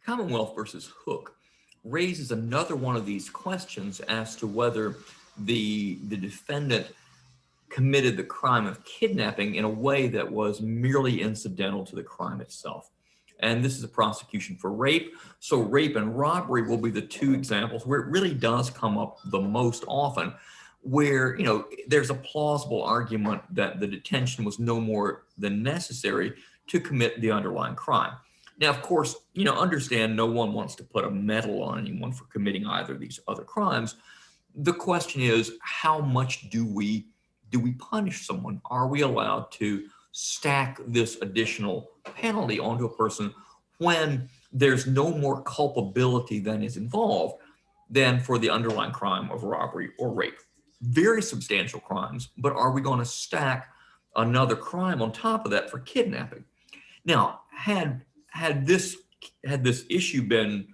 Commonwealth versus Hook raises another one of these questions as to whether the defendant committed the crime of kidnapping in a way that was merely incidental to the crime itself. And this is a prosecution for rape. So rape and robbery will be the two examples where it really does come up the most often, where, there's a plausible argument that the detention was no more than necessary to commit the underlying crime. Now, of course, understand no one wants to put a medal on anyone for committing either of these other crimes. The question is, how much do we punish someone? Are we allowed to stack this additional penalty onto a person when there's no more culpability than is involved than for the underlying crime of robbery or rape? Very substantial crimes, but are we going to stack another crime on top of that for kidnapping? Now, had this issue been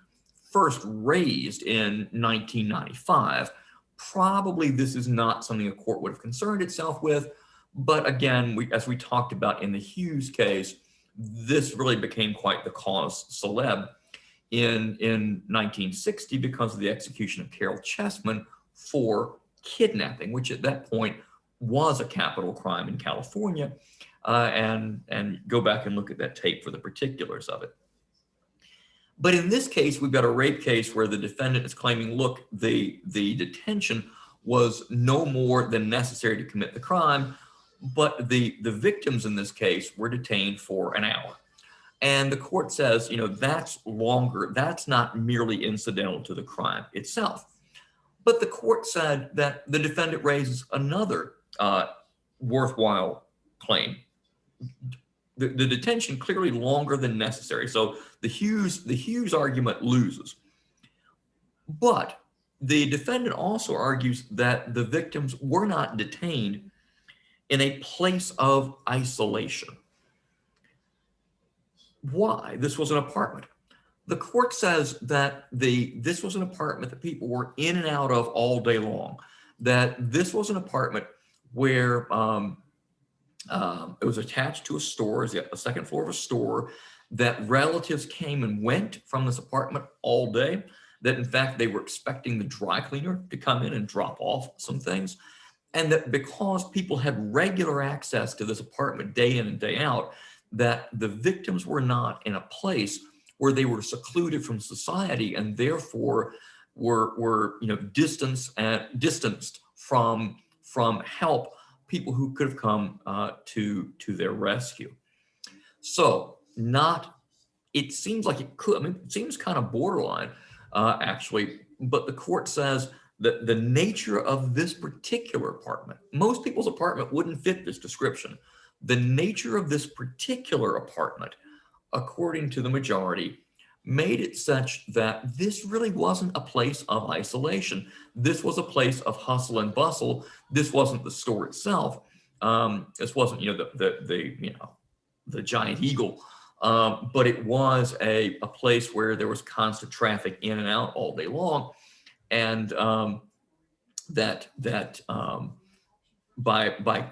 first raised in 1995, probably this is not something a court would have concerned itself with. But again, as we talked about in the Hughes case, this really became quite the cause célèbre in 1960 because of the execution of Carol Chessman for kidnapping, which at that point was a capital crime in California. And go back and look at that tape for the particulars of it. But in this case, we've got a rape case where the defendant is claiming, look, the detention was no more than necessary to commit the crime, but the victims in this case were detained for an hour. And the court says, that's longer. That's not merely incidental to the crime itself. But the court said that the defendant raises another worthwhile claim. The detention clearly longer than necessary. So the Hughes argument loses. But the defendant also argues that the victims were not detained in a place of isolation. Why? This was an apartment. The court says that this was an apartment that people were in and out of all day long, that this was an apartment where it was attached to a store, a second floor of a store, that relatives came and went from this apartment all day, that in fact they were expecting the dry cleaner to come in and drop off some things, and that because people had regular access to this apartment day in and day out, that the victims were not in a place where they were secluded from society and therefore were distanced from help, people who could have come to their rescue. So it seems like it could, it seems kind of borderline actually, but the court says that the nature of this particular apartment, most people's apartment wouldn't fit this description. The nature of this particular apartment, according to the majority, made it such that this really wasn't a place of isolation. This was a place of hustle and bustle. This wasn't the store itself. This wasn't, the giant eagle, but it was a place where there was constant traffic in and out all day long, and by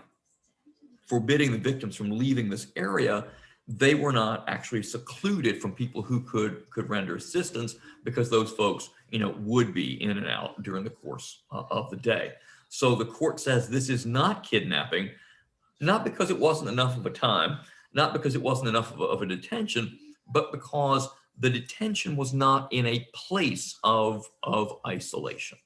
forbidding the victims from leaving this area, they were not actually secluded from people who could render assistance, because those folks, would be in and out during the course of the day. So the court says this is not kidnapping, not because it wasn't enough of a time, not because it wasn't enough of a detention, but because the detention was not in a place of isolation.